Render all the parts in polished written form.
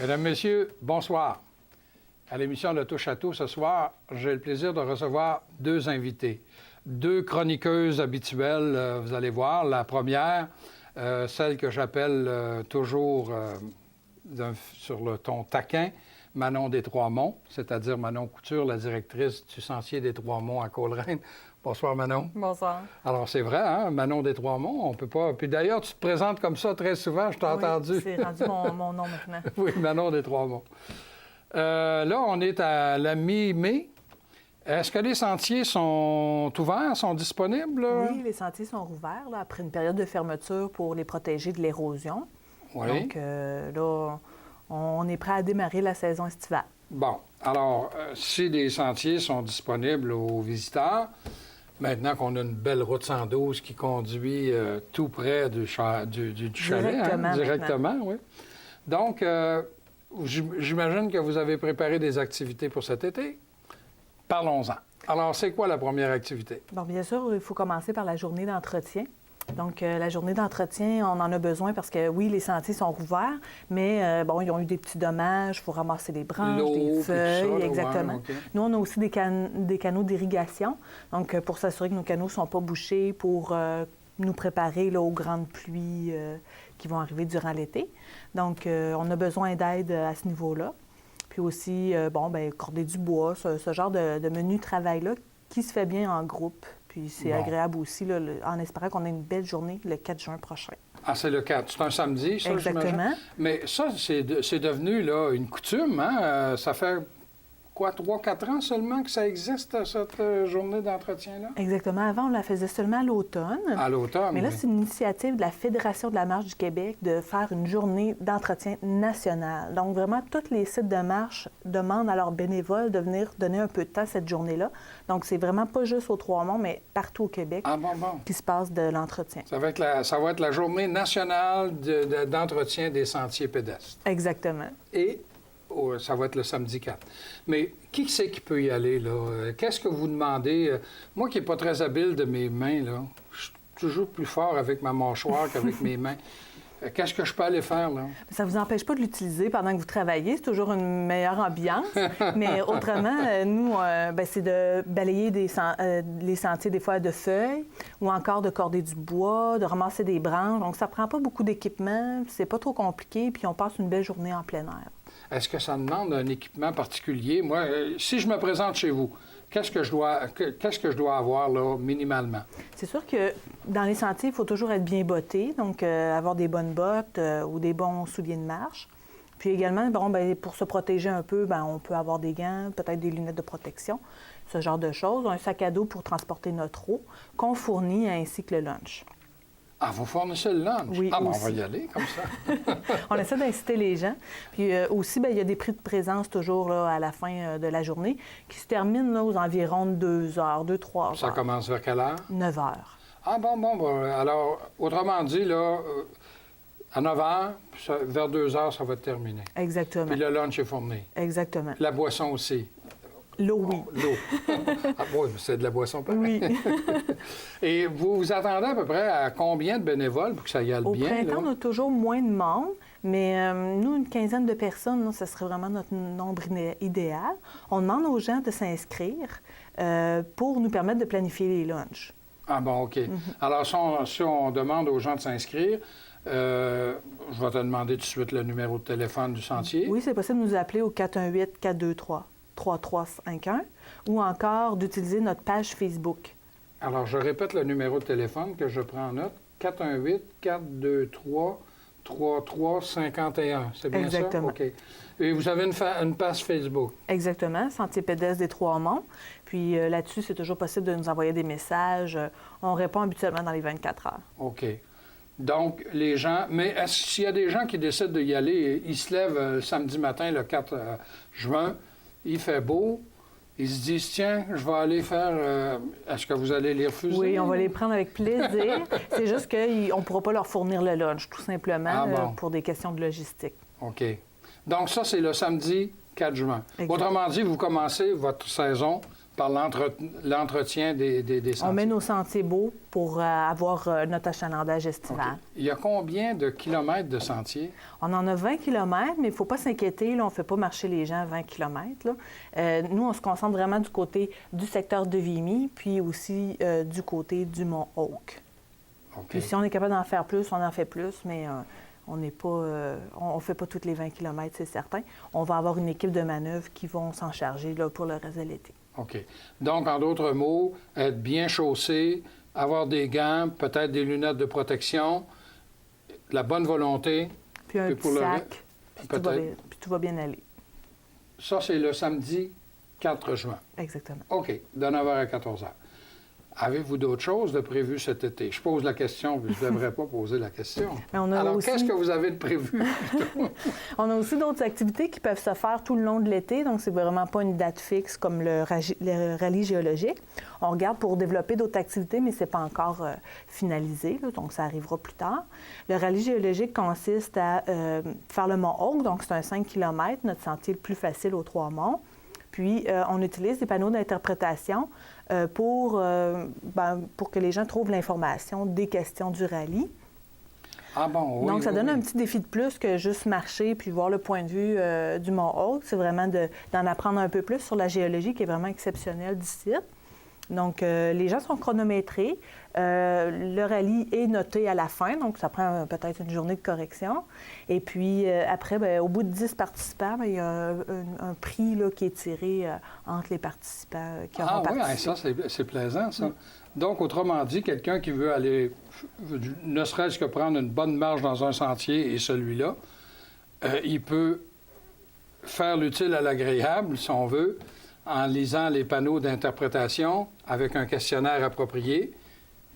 Mesdames, Messieurs, bonsoir. À l'émission de Touche à tout ce soir, j'ai le plaisir de recevoir deux invités. Deux chroniqueuses habituelles, vous allez voir. La première, celle que j'appelle toujours sur le ton taquin, Manon des Trois-Monts, c'est-à-dire Manon Couture, la directrice du Sentier des Trois-Monts à Coleraine. Bonsoir, Manon. Bonsoir. Alors, c'est vrai, hein, Manon des Trois-Monts, on peut pas... Puis d'ailleurs, tu te présentes comme ça très souvent, je t'ai entendu. C'est rendu mon nom maintenant. Oui, Manon des Trois-Monts. Là, on est à la mi-mai. Est-ce que les sentiers sont ouverts, sont disponibles? Oui, les sentiers sont rouverts là, après une période de fermeture pour les protéger de l'érosion. Oui. Donc, là, on est prêt à démarrer la saison estivale. Bon, alors, si les sentiers sont disponibles aux visiteurs, maintenant qu'on a une belle route 112 qui conduit tout près du chalet, directement, oui. Donc, j'imagine que vous avez préparé des activités pour cet été. Parlons-en. Alors, c'est quoi la première activité? Bon, bien sûr, il faut commencer par la journée d'entretien. Donc, la journée d'entretien, on en a besoin parce que, oui, les sentiers sont rouverts, mais, bon, ils ont eu des petits dommages. Il faut ramasser des branches, des feuilles, ça, exactement. Ouais, okay. Nous, on a aussi des canaux d'irrigation, donc pour s'assurer que nos canaux ne sont pas bouchés, pour nous préparer là, aux grandes pluies qui vont arriver durant l'été. Donc, on a besoin d'aide à ce niveau-là. Puis aussi, bon, bien, corder du bois, ce genre de menu travail-là qui se fait bien en groupe. Puis c'est agréable aussi, là, en espérant qu'on ait une belle journée le 4 juin prochain. Ah, c'est le 4. C'est un samedi, ça, exactement. J'imagine. Mais ça, c'est devenu là, une coutume, hein? Ça fait quoi, 3-4 ans seulement que ça existe, cette journée d'entretien-là? Exactement. Avant, on la faisait seulement à l'automne. À l'automne, mais là, oui. c'est une initiative de la Fédération de la marche du Québec de faire une journée d'entretien nationale. Donc, vraiment, tous les sites de marche demandent à leurs bénévoles de venir donner un peu de temps cette journée-là. Donc, c'est vraiment pas juste aux Trois-Monts, mais partout au Québec qui se passe de l'entretien. Ça va être la journée nationale d'entretien des sentiers pédestres. Exactement. Et ça va être le samedi 4. Mais qui c'est qui peut y aller, là? Qu'est-ce que vous demandez? Moi qui n'ai pas très habile de mes mains, là, je suis toujours plus fort avec ma mâchoire qu'avec mes mains. Qu'est-ce que je peux aller faire, là? Ça ne vous empêche pas de l'utiliser pendant que vous travaillez. C'est toujours une meilleure ambiance. Mais autrement, nous, c'est de balayer les sentiers, des fois, de feuilles ou encore de corder du bois, de ramasser des branches. Donc, ça ne prend pas beaucoup d'équipement. C'est pas trop compliqué. Puis, on passe une belle journée en plein air. Est-ce que ça demande un équipement particulier? Moi, si je me présente chez vous, qu'est-ce que je dois avoir, là, minimalement? C'est sûr que dans les sentiers, il faut toujours être bien botté, donc avoir des bonnes bottes ou des bons souliers de marche. Puis également, bon, bien, pour se protéger un peu, bien, on peut avoir des gants, peut-être des lunettes de protection, ce genre de choses. Un sac à dos pour transporter notre eau, qu'on fournit, ainsi que le lunch. Ah, vous fournissez le lunch? Oui, on va y aller, comme ça. On essaie d'inciter les gens. Puis aussi, bien, il y a des prix de présence toujours là, à la fin de la journée qui se terminent là, aux environs de 2 heures, 2-3 heures. Ça commence vers quelle heure? 9 heures. Ah, bon. Alors, autrement dit, là, à 9 heures, vers 2 heures, ça va être terminé. Exactement. Puis le lunch est fourni. Exactement. La boisson aussi. L'eau, oui. L'eau. Ah, oui, c'est de la boisson, pareil. Oui. Et vous vous attendez à peu près à combien de bénévoles pour que ça y aille bien? Au printemps, là? on a toujours moins de monde, mais nous, une quinzaine de personnes, là, ce serait vraiment notre nombre idéal. On demande aux gens de s'inscrire pour nous permettre de planifier les lunchs. Ah bon, OK. Alors, si on demande aux gens de s'inscrire, je vais te demander tout de suite le numéro de téléphone du sentier. Oui, c'est possible de nous appeler au 418-423-3351 ou encore d'utiliser notre page Facebook. Alors, je répète le numéro de téléphone que je prends en note. 418-423-3351. C'est bien Exactement. ça? OK. Et vous avez une page Facebook? Exactement, Sentier pédestre des Trois-Monts. Puis là-dessus, c'est toujours possible de nous envoyer des messages. On répond habituellement dans les 24 heures. OK. Donc, les gens... Mais est-ce qu'il y a des gens qui décident d'y aller, ils se lèvent samedi matin, le 4 juin, il fait beau, ils se disent, tiens, je vais aller faire... est-ce que vous allez les refuser? Oui, on va les prendre avec plaisir. C'est juste qu'on ne pourra pas leur fournir le lunch, tout simplement, pour des questions de logistique. OK. Donc, ça, c'est le samedi 4 juin. Exactement. Autrement dit, vous commencez votre saison par l'entretien des sentiers. On met nos sentiers beaux pour avoir notre achalandage estival. OK. Il y a combien de kilomètres de sentiers? On en a 20 km, mais il ne faut pas s'inquiéter, là, on ne fait pas marcher les gens 20 km. Là. Nous, on se concentre vraiment du côté du secteur de Vimy, puis aussi du côté du Mont Hawk. OK. Puis si on est capable d'en faire plus, on en fait plus, mais on n'est pas, on fait pas toutes les 20 km, c'est certain. On va avoir une équipe de manœuvre qui vont s'en charger là, pour le reste de l'été. OK. Donc, en d'autres mots, être bien chaussé, avoir des gants, peut-être des lunettes de protection, de la bonne volonté. Puis un Puis petit pour le sac, puis peut-être. tout va bien aller. Ça, c'est le samedi 4 juin. Exactement. OK. De 9h à 14h. Avez-vous d'autres choses de prévues cet été? Je pose la question, puis je ne devrais pas poser la question. Mais on a Alors, aussi... qu'est-ce que vous avez de prévu? On a aussi d'autres activités qui peuvent se faire tout le long de l'été, donc c'est vraiment pas une date fixe comme le rallye géologique. On regarde pour développer d'autres activités, mais c'est pas encore finalisé, là, donc ça arrivera plus tard. Le rallye géologique consiste à faire le Mont Hawk, donc c'est un 5 km, notre sentier le plus facile aux Trois-Monts. Puis, on utilise des panneaux d'interprétation pour que les gens trouvent l'information des questions du rallye. Ah bon, oui. Donc, ça oui, donne oui. un petit défi de plus que juste marcher puis voir le point de vue du Mont Hawk. C'est vraiment d'en apprendre un peu plus sur la géologie qui est vraiment exceptionnelle du site. Donc, les gens sont chronométrés. Le rallye est noté à la fin, donc ça prend peut-être une journée de correction. Et puis, après, au bout de 10 participants, il y a un prix là, qui est tiré entre les participants qui auront participé. Ah oui, ça, c'est plaisant, ça. Donc, autrement dit, quelqu'un qui veut aller, ne serait-ce que prendre une bonne marche dans un sentier et celui-là, il peut faire l'utile à l'agréable, si on veut, en lisant les panneaux d'interprétation avec un questionnaire approprié,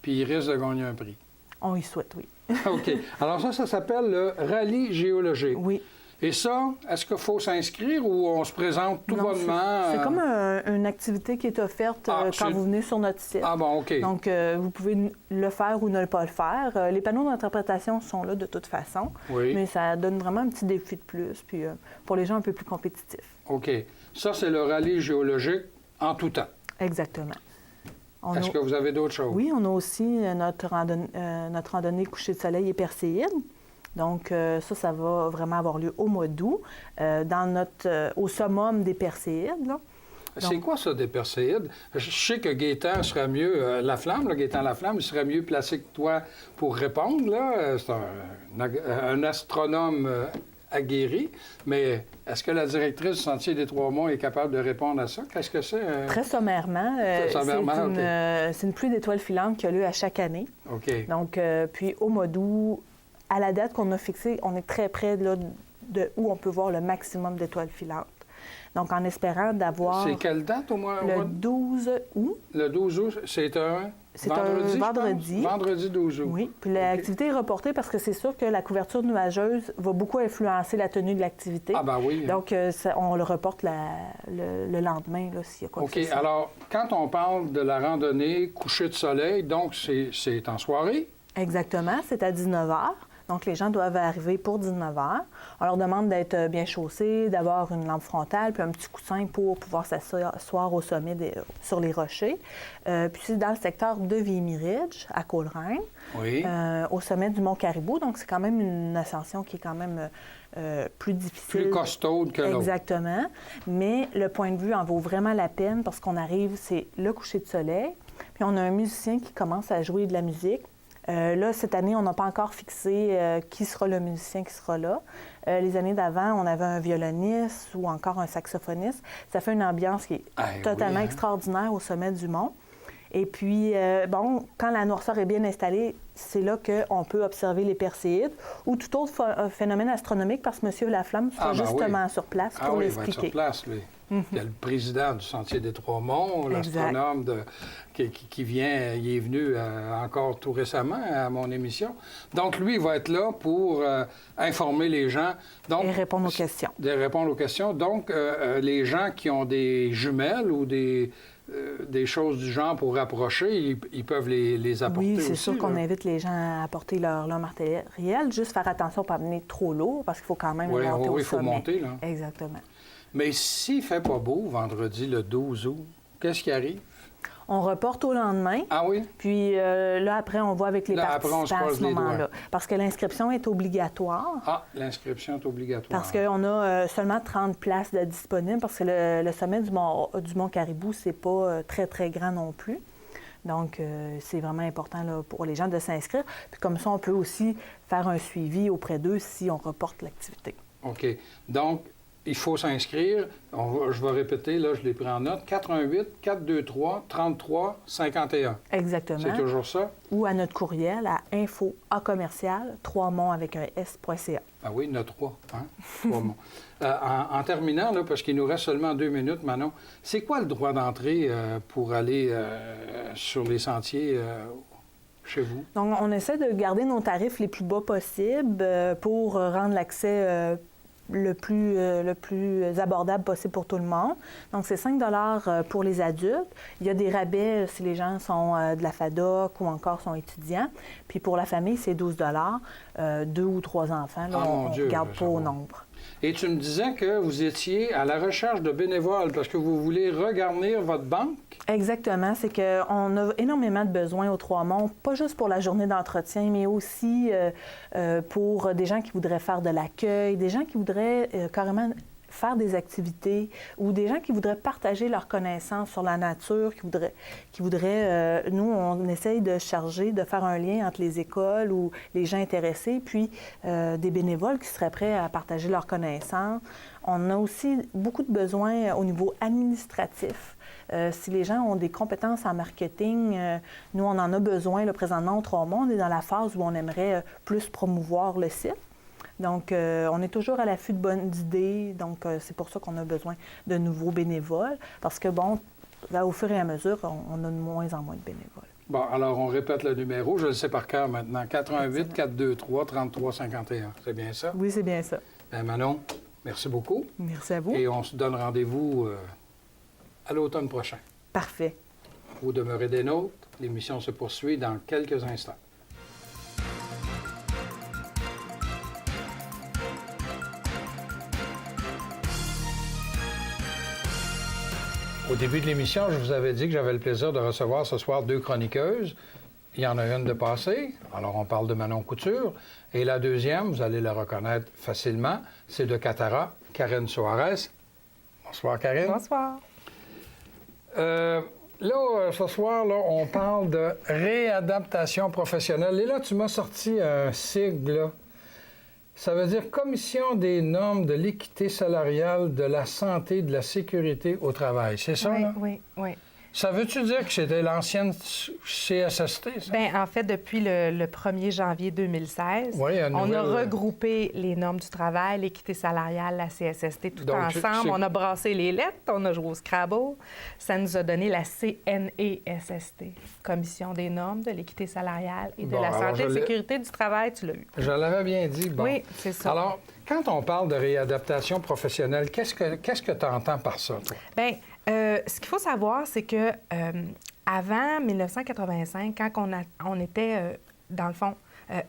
puis il risque de gagner un prix. On y souhaite, oui. OK. Alors ça s'appelle le rallye géologique. Oui. Et ça, est-ce qu'il faut s'inscrire ou on se présente tout Non, bonnement? c'est comme une activité qui est offerte quand vous venez sur notre site. Ah bon, OK. Donc, vous pouvez le faire ou ne pas le faire. Les panneaux d'interprétation sont là de toute façon, Oui. mais ça donne vraiment un petit défi de plus, puis pour les gens un peu plus compétitifs. OK. Ça, c'est le rallye géologique en tout temps. Exactement. Est-ce que vous avez d'autres choses? Oui, on a aussi notre randonnée coucher de soleil et Perséide. Donc, ça va vraiment avoir lieu au mois d'août, au summum des Perséides. Là. C'est quoi ça, des Perséides? Je sais que Gaétan serait mieux, Gaétan Laflamme, il serait mieux placé que toi pour répondre. Là. C'est un astronome aguerri, mais est-ce que la directrice du Sentier des Trois-Monts est capable de répondre à ça? Qu'est-ce que c'est? Très sommairement, c'est une pluie d'étoiles filantes qui a lieu à chaque année. OK. Donc, puis au mois d'août, à la date qu'on a fixée, on est très près là, de où on peut voir le maximum d'étoiles filantes. Donc, en espérant d'avoir... C'est quelle date au mois? Le 12 août. Le 12 août, c'est un vendredi, un vendredi. Vendredi 12 août. Oui, puis l'activité est reportée parce que c'est sûr que la couverture nuageuse va beaucoup influencer la tenue de l'activité. Ah ben oui. Donc, on le reporte le lendemain, là, s'il y a quoi que ce OK. soit. Alors, quand on parle de la randonnée coucher de soleil, donc c'est en soirée? Exactement, c'est à 19h. Donc, les gens doivent arriver pour 19h. On leur demande d'être bien chaussés, d'avoir une lampe frontale, puis un petit coussin pour pouvoir s'asseoir au sommet sur les rochers. Puis c'est dans le secteur de Vimy Ridge, à Coleraine, Oui. au sommet du Mont Caribou. Donc, c'est quand même une ascension qui est quand même plus difficile. Plus costaude que l'autre. Exactement. Mais le point de vue en vaut vraiment la peine parce qu'on arrive, c'est le coucher de soleil. Puis on a un musicien qui commence à jouer de la musique. Là, cette année, on n'a pas encore fixé qui sera le musicien qui sera là. Les années d'avant, on avait un violoniste ou encore un saxophoniste. Ça fait une ambiance qui est totalement extraordinaire au sommet du mont. Et puis, quand la noirceur est bien installée, c'est là qu'on peut observer les Perséides ou tout autre phénomène astronomique parce que M. Laflamme sera justement sur place pour l'expliquer. Il va être sur place, lui. Il y a le président du Sentier des Trois-Monts, l'astronome qui vient, il est venu encore tout récemment à mon émission. Donc, lui, il va être là pour informer les gens. Donc, et répondre aux questions. Répondre aux questions. Donc, les gens qui ont des jumelles ou des choses du genre pour rapprocher, ils peuvent les apporter aussi. Oui, c'est sûr qu'on invite les gens à apporter leur matériel. Juste faire attention à pas amener trop lourd parce qu'il faut quand même monter au sommet. Oui, il faut monter, là. Exactement. Mais s'il ne fait pas beau vendredi, le 12 août, qu'est-ce qui arrive? On reporte au lendemain. Ah oui? Puis là, après, on voit avec les Là, après, on se participants à croise ce les moment-là. doigts. Parce que l'inscription est obligatoire. Ah, l'inscription est obligatoire. Parce qu'on a seulement 30 places de disponibles, parce que le sommet du Mont Caribou, c'est pas très, très grand non plus. Donc, c'est vraiment important là, pour les gens de s'inscrire. Puis comme ça, on peut aussi faire un suivi auprès d'eux si on reporte l'activité. OK. Donc, il faut s'inscrire. Je vais répéter, là, je l'ai pris en note. 418-423-33-51. Exactement. C'est toujours ça? Ou à notre courriel à info@3monts avec un s.ca. Ah oui, il y en a 3. Hein? 3 mots. En terminant, là, parce qu'il nous reste seulement 2 minutes, Manon, c'est quoi le droit d'entrée pour aller sur les sentiers chez vous? Donc, on essaie de garder nos tarifs les plus bas possibles pour rendre l'accès le plus abordable possible pour tout le monde. Donc, c'est 5 pour les adultes. Il y a des rabais si les gens sont de la FADOC ou encore sont étudiants. Puis pour la famille, c'est 12 2 ou 3 enfants. Là, on ne regarde pas au nombre. Et tu me disais que vous étiez à la recherche de bénévoles parce que vous voulez regarnir votre banque? Exactement. C'est qu'on a énormément de besoins aux Trois-Monts, pas juste pour la journée d'entretien, mais aussi pour des gens qui voudraient faire de l'accueil, des gens qui voudraient carrément faire des activités ou des gens qui voudraient partager leurs connaissances sur la nature, qui voudraient nous, on essaye de charger, de faire un lien entre les écoles ou les gens intéressés, puis des bénévoles qui seraient prêts à partager leurs connaissances. On a aussi beaucoup de besoins au niveau administratif. Si les gens ont des compétences en marketing, nous, on en a besoin là, présentement au Trois-Monts. On est dans la phase où on aimerait plus promouvoir le site. Donc, on est toujours à l'affût de bonnes idées. Donc, c'est pour ça qu'on a besoin de nouveaux bénévoles. Parce que, bon, là, au fur et à mesure, on a de moins en moins de bénévoles. Bon, alors, on répète le numéro. Je le sais par cœur maintenant. 418-423-33-51. C'est bien ça? Oui, c'est bien ça. Bien, Manon, merci beaucoup. Merci à vous. Et on se donne rendez-vous à l'automne prochain. Parfait. Vous demeurez des nôtres. L'émission se poursuit dans quelques instants. Au début de l'émission, je vous avais dit que j'avais le plaisir de recevoir ce soir 2 chroniqueuses. Il y en a une de passée, alors on parle de Manon Couture. Et la deuxième, vous allez la reconnaître facilement, c'est de Catara, Karine Soares. Bonsoir, Karine. Bonsoir. Là, ce soir, là, on parle de réadaptation professionnelle. Et là, tu m'as sorti un sigle, là. Ça veut dire Commission des normes de l'équité salariale, de la santé, de la sécurité au travail. C'est ça, oui, là? Oui, oui. Ça veut-tu dire que c'était l'ancienne CSST, ça? Bien, en fait, depuis le 1er janvier 2016, Oui, on a regroupé les normes du travail, l'équité salariale, la CSST, tout Donc, ensemble. On a brassé les lettres, on a joué au Scrabble. Ça nous a donné la CNESST, Commission des normes de l'équité salariale et de Bon, la alors, santé et sécurité du travail. Tu l'as vu. Je l'avais bien dit. Bon. Oui, c'est ça. Alors, quand on parle de réadaptation professionnelle, qu'est-ce que tu entends par ça, toi? Bien, ce qu'il faut savoir, c'est que avant 1985, quand on était, dans le fond,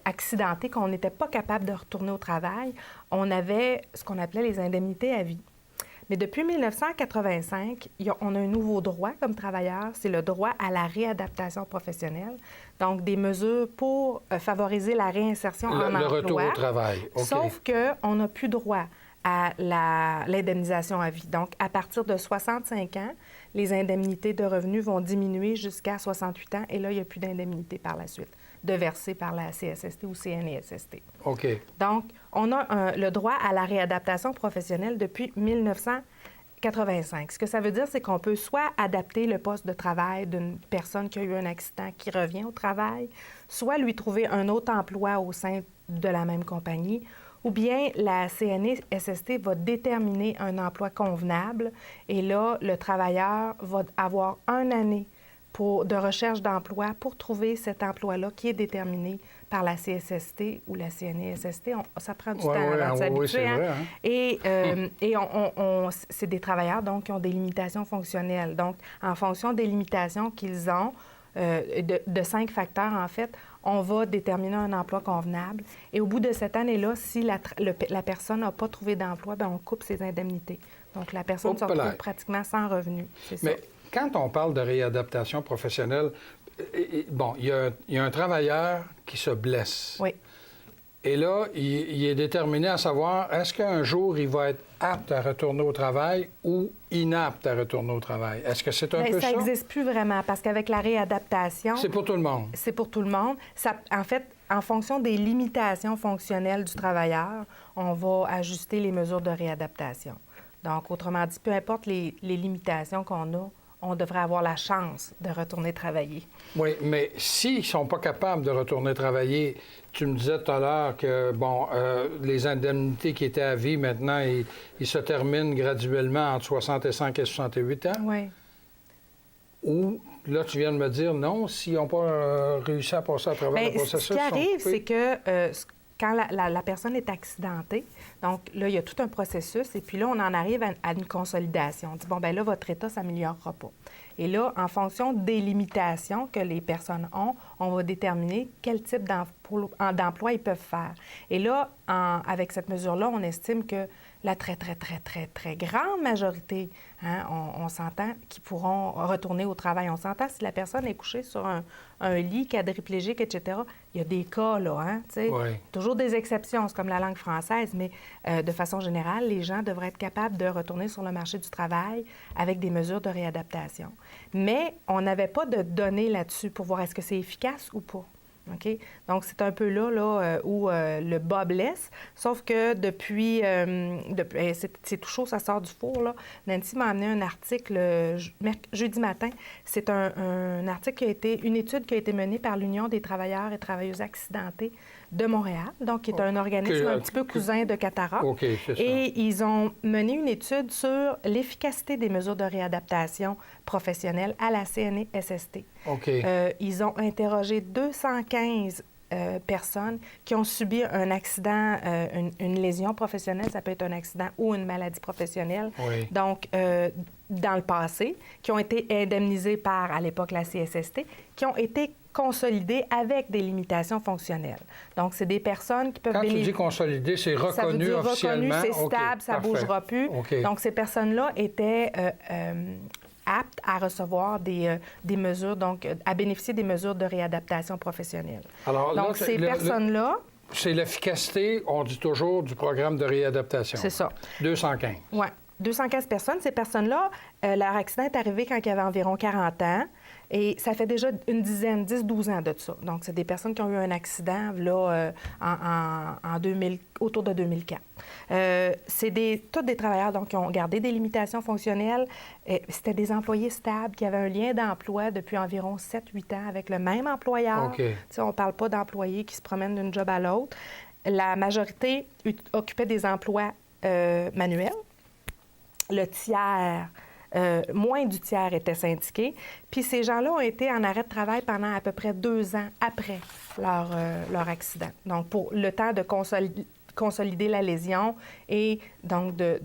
accidenté, qu'on n'était pas capable de retourner au travail, on avait ce qu'on appelait les indemnités à vie. Mais depuis 1985, on a un nouveau droit comme travailleur, c'est le droit à la réadaptation professionnelle. Donc, des mesures pour favoriser la réinsertion en emploi. Le retour au travail. OK. Sauf qu'on n'a plus droit à l'indemnisation à vie. Donc, à partir de 65 ans, les indemnités de revenus vont diminuer jusqu'à 68 ans et là, il n'y a plus d'indemnité par la suite, de verser par la CSST ou CNESST. OK. Donc, on a le droit à la réadaptation professionnelle depuis 1985. Ce que ça veut dire, c'est qu'on peut soit adapter le poste de travail d'une personne qui a eu un accident qui revient au travail, soit lui trouver un autre emploi au sein de la même compagnie, ou bien la CNESST va déterminer un emploi convenable et là, le travailleur va avoir 1 année de recherche d'emploi pour trouver cet emploi-là qui est déterminé par la CSST ou la CNESST. Ça prend du temps avant de s'habituer. Oui, c'est vrai, hein? Et c'est des travailleurs donc, qui ont des limitations fonctionnelles. Donc, en fonction des limitations qu'ils ont, de 5 facteurs, en fait, on va déterminer un emploi convenable. Et au bout de cette année-là, si la personne n'a pas trouvé d'emploi, bien, on coupe ses indemnités. Donc, la personne se retrouve pratiquement sans revenu. C'est ça. Quand on parle de réadaptation professionnelle, bon, il y a un travailleur qui se blesse. Oui. Et là, il est déterminé à savoir, est-ce qu'un jour, il va être apte à retourner au travail ou inapte à retourner au travail? Est-ce que c'est un peu ça? Ça n'existe plus vraiment, parce qu'avec la réadaptation... C'est pour tout le monde. C'est pour tout le monde. En fait, en fonction des limitations fonctionnelles du travailleur, on va ajuster les mesures de réadaptation. Donc, autrement dit, peu importe les limitations qu'on a, on devrait avoir la chance de retourner travailler. Oui, mais s'ils ne sont pas capables de retourner travailler, tu me disais tout à l'heure que, bon, les indemnités qui étaient à vie, maintenant, ils se terminent graduellement entre 65 et 68 ans. Oui. Ou, là, tu viens de me dire, non, s'ils n'ont pas réussi à passer à travers le processus... Ce qui arrive, c'est que quand la personne est accidentée, donc là, il y a tout un processus, et puis là, on en arrive à une consolidation. On dit, bon, bien là, votre état ne s'améliorera pas. Et là, en fonction des limitations que les personnes ont, on va déterminer quel type d'emploi ils peuvent faire. Et là, avec cette mesure-là, on estime que la très, très, très, très, très grande majorité, hein, on s'entend, qui pourront retourner au travail. On s'entend si la personne est couchée sur un lit quadriplégique, etc. Il y a des cas, là, hein, tu sais. Oui. Toujours des exceptions, c'est comme la langue française, mais de façon générale, les gens devraient être capables de retourner sur le marché du travail avec des mesures de réadaptation. Mais on n'avait pas de données là-dessus pour voir est-ce que c'est efficace ou pas. OK? Donc, c'est un peu là où le bas blesse. Sauf que depuis c'est tout chaud, ça sort du four, là. Nancy m'a amené un article jeudi matin. C'est un article une étude qui a été menée par l'Union des travailleurs et travailleuses accidentés de Montréal, donc qui est un organisme un petit peu cousin de Catara. OK, c'est ça. Et ils ont mené une étude sur l'efficacité des mesures de réadaptation professionnelle à la CNESST. OK. Ils ont interrogé 215 personnes qui ont subi un accident, une lésion professionnelle, ça peut être un accident ou une maladie professionnelle, Oui. donc dans le passé, qui ont été indemnisées par, à l'époque, la CSST, qui ont été consolidées avec des limitations fonctionnelles. Donc, c'est des personnes qui peuvent Quand tu dis consolidé, c'est reconnu officiellement? Reconnu, c'est stable, ça ne bougera plus. OK. Donc, ces personnes-là étaient aptes à recevoir des mesures, donc à bénéficier des mesures de réadaptation professionnelle. Alors, là, donc, ces personnes-là... C'est l'efficacité, on dit toujours, du programme de réadaptation. C'est ça. 215. Oui. 215 personnes. Ces personnes-là, leur accident est arrivé quand ils avaient environ 40 ans. Et ça fait déjà une dizaine, 10-12 ans de ça. Donc, c'est des personnes qui ont eu un accident là, autour de 2004. C'est tous des travailleurs donc, qui ont gardé des limitations fonctionnelles. C'était des employés stables qui avaient un lien d'emploi depuis environ 7-8 ans avec le même employeur. OK. On ne parle pas d'employés qui se promènent d'une job à l'autre. La majorité occupait des emplois manuels. Le tiers... moins du tiers étaient syndiqués. Puis ces gens-là ont été en arrêt de travail pendant à peu près 2 ans après leur accident. Donc, pour le temps de consolider la lésion et donc de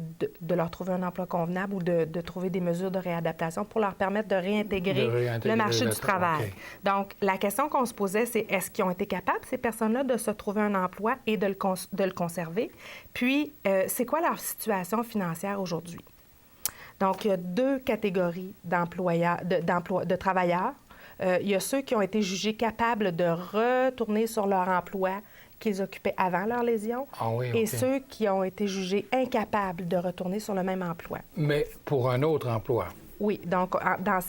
leur trouver un emploi convenable ou de trouver des mesures de réadaptation pour leur permettre de réintégrer le marché du travail. Okay. Donc, la question qu'on se posait, c'est est-ce qu'ils ont été capables, ces personnes-là, de se trouver un emploi et de le conserver? Puis, c'est quoi leur situation financière aujourd'hui? Donc, il y a 2 catégories de travailleurs. Il y a ceux qui ont été jugés capables de retourner sur leur emploi qu'ils occupaient avant leur lésion et ceux qui ont été jugés incapables de retourner sur le même emploi. Mais pour un autre emploi. Oui. Donc, dans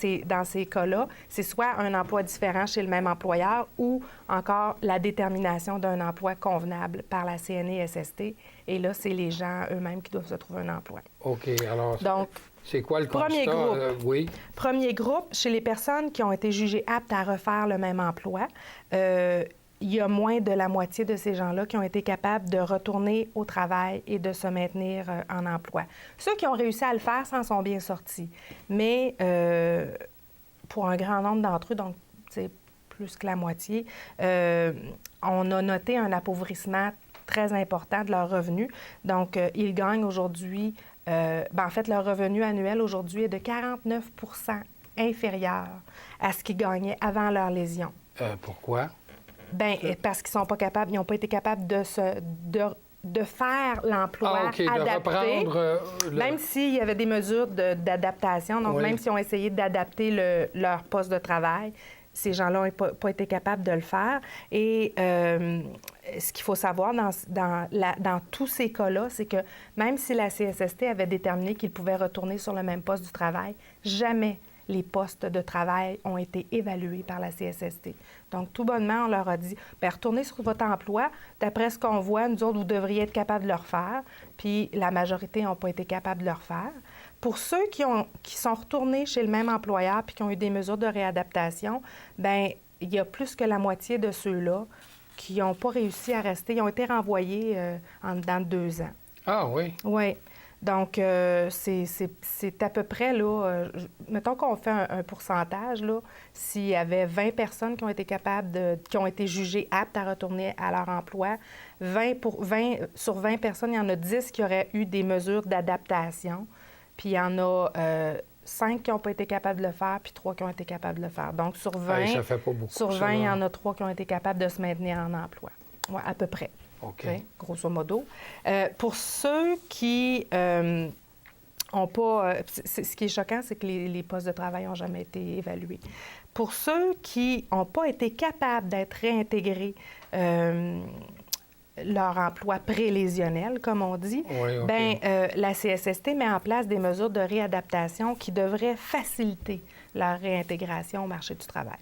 ces cas-là, c'est soit un emploi différent chez le même employeur ou encore la détermination d'un emploi convenable par la CNESST. Et là, c'est les gens eux-mêmes qui doivent se trouver un emploi. OK. Alors, donc, c'est quoi le constat? Premier groupe. Oui. Premier groupe, chez les personnes qui ont été jugées aptes à refaire le même emploi, il y a moins de la moitié de ces gens-là qui ont été capables de retourner au travail et de se maintenir en emploi. Ceux qui ont réussi à le faire s'en sont bien sortis. Mais pour un grand nombre d'entre eux, donc c'est plus que la moitié, on a noté un appauvrissement très important de leurs revenus. Donc, ils gagnent aujourd'hui... en fait, leur revenu annuel aujourd'hui est de 49 % inférieur à ce qu'ils gagnaient avant leur lésion. Pourquoi? Bien, parce qu'ils sont pas capables, ils n'ont pas été capables de de faire l'emploi OK, de adapté, reprendre même s'il y avait des mesures d'adaptation. Donc, même si on essayé d'adapter leur poste de travail, ces gens-là n'ont pas été capables de le faire. Et ce qu'il faut savoir dans tous ces cas-là, c'est que même si la CSST avait déterminé qu'ils pouvaient retourner sur le même poste du travail, jamais les postes de travail ont été évalués par la CSST. Donc, tout bonnement, on leur a dit, bien, retournez sur votre emploi. D'après ce qu'on voit, nous autres, vous devriez être capables de le refaire. Puis, la majorité n'ont pas été capables de le refaire. Pour ceux qui sont retournés chez le même employeur puis qui ont eu des mesures de réadaptation, bien, il y a plus que la moitié de ceux-là qui n'ont pas réussi à rester. Ils ont été renvoyés en dedans de 2 ans. Ah oui? Oui. Donc, c'est à peu près, là, mettons qu'on fait un pourcentage, là, s'il y avait 20 personnes qui ont été qui ont été jugées aptes à retourner à leur emploi, sur 20 personnes, il y en a 10 qui auraient eu des mesures d'adaptation, puis il y en a 5 qui n'ont pas été capables de le faire, puis 3 qui ont été capables de le faire. Donc, sur 20, ça fait pas beaucoup, sur 20 il y en a 3 qui ont été capables de se maintenir en emploi. Oui, à peu près. OK. Okay, grosso modo. Pour ceux qui n'ont pas... ce qui est choquant, c'est que les postes de travail n'ont jamais été évalués. Pour ceux qui n'ont pas été capables d'être réintégrés leur emploi prélésionnel, comme on dit, oui, okay. Bien, la CSST met en place des mesures de réadaptation qui devraient faciliter leur réintégration au marché du travail.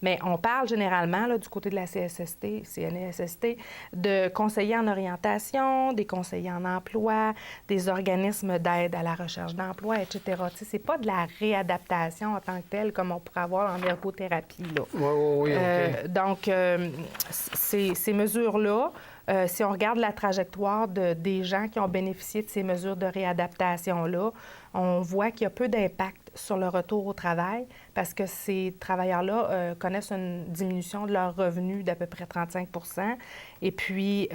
Mais on parle généralement, là, du côté de la CSST, CNESST, de conseillers en orientation, des conseillers en emploi, des organismes d'aide à la recherche d'emploi, etc. Tu sais, c'est pas de la réadaptation en tant que telle comme on pourrait avoir en ergothérapie, là. Oui, OK. Donc, ces mesures-là, si on regarde la trajectoire des gens qui ont bénéficié de ces mesures de réadaptation-là, on voit qu'il y a peu d'impact sur le retour au travail parce que ces travailleurs-là connaissent une diminution de leurs revenus d'à peu près 35 %. Et puis,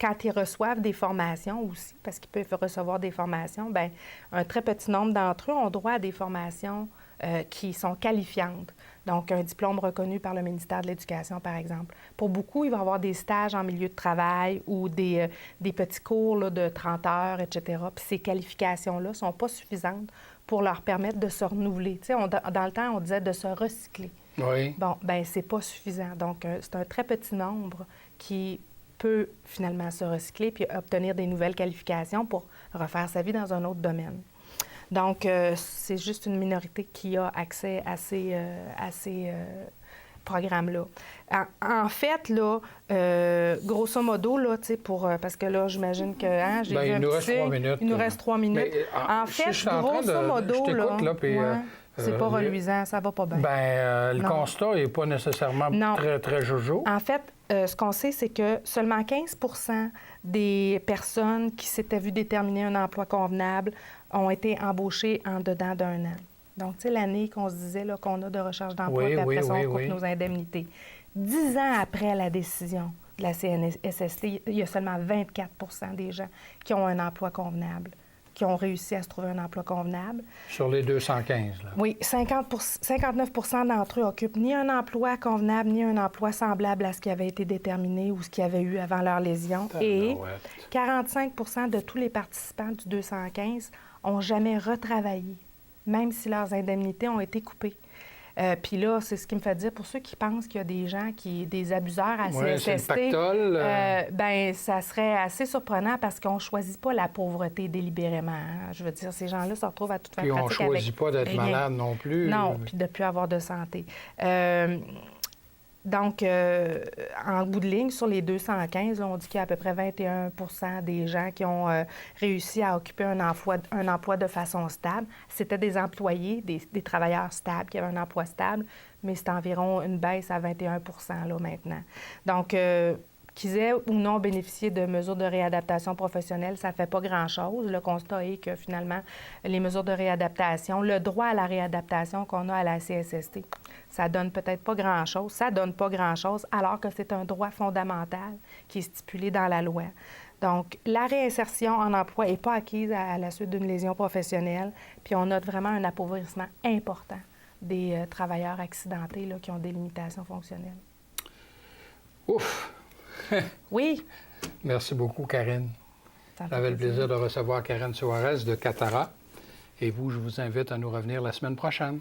quand ils reçoivent des formations aussi, parce qu'ils peuvent recevoir des formations, bien, un très petit nombre d'entre eux ont droit à des formations qui sont qualifiantes. Donc, un diplôme reconnu par le ministère de l'Éducation, par exemple. Pour beaucoup, il va y avoir des stages en milieu de travail ou des petits cours là, de 30 heures, etc. Puis ces qualifications-là ne sont pas suffisantes pour leur permettre de se renouveler. Tu sais, dans le temps, on disait de se recycler. Oui. Bon, bien, c'est pas suffisant. Donc, c'est un très petit nombre qui peut finalement se recycler puis obtenir des nouvelles qualifications pour refaire sa vie dans un autre domaine. Donc, c'est juste une minorité qui a accès à ces programmes-là. En fait, là, grosso modo, là, tu sais, parce que là, j'imagine que j'ai vu il nous reste 3 minutes. Il nous reste 3 minutes. Mais, en fait, grosso modo, là, puis, c'est pas reluisant, ça va pas bien. Le constat n'est pas nécessairement très, très jojo. En fait, ce qu'on sait, c'est que seulement 15 % des personnes qui s'étaient vues déterminer un emploi convenable ont été embauchées en dedans d'1 an. Donc, tu sais, l'année qu'on se disait là, qu'on a de recherche d'emploi, puis après ça, on coupe nos indemnités. 10 ans après la décision de la CNESST, il y a seulement 24 % des gens qui ont un emploi convenable, qui ont réussi à se trouver un emploi convenable. Sur les 215, là. Oui, 59 % d'entre eux occupent ni un emploi convenable, ni un emploi semblable à ce qui avait été déterminé ou ce qu'il y avait eu avant leur lésion. Et 45 % de tous les participants du 215 n'ont jamais retravaillé, même si leurs indemnités ont été coupées. Puis là, c'est ce qui me fait dire, pour ceux qui pensent qu'il y a des gens, des abuseurs à CSST, bien, ça serait assez surprenant parce qu'on ne choisit pas la pauvreté délibérément. Hein? Je veux dire, ces gens-là se retrouvent à toute fin pratique avec... Puis on ne choisit pas d'être malade non plus. Non, puis de ne plus avoir de santé. Donc, en bout de ligne, sur les 215, là, on dit qu'il y a à peu près 21 % des gens qui ont réussi à occuper un emploi de façon stable. C'était des employés, des travailleurs stables qui avaient un emploi stable, mais c'est environ une baisse à 21 % là, maintenant. Donc, qu'ils aient ou non bénéficié de mesures de réadaptation professionnelle, ça ne fait pas grand-chose. Le constat est que, finalement, les mesures de réadaptation, le droit à la réadaptation qu'on a à la CSST, ça donne peut-être pas grand-chose. Ça donne pas grand-chose, alors que c'est un droit fondamental qui est stipulé dans la loi. Donc, la réinsertion en emploi n'est pas acquise à la suite d'une lésion professionnelle, puis on note vraiment un appauvrissement important des travailleurs accidentés là, qui ont des limitations fonctionnelles. Ouf! Oui, Merci beaucoup, Karine. Ça fait J'avais le plaisir de recevoir Karine Suarez de Catara. Et vous, je vous invite à nous revenir la semaine prochaine.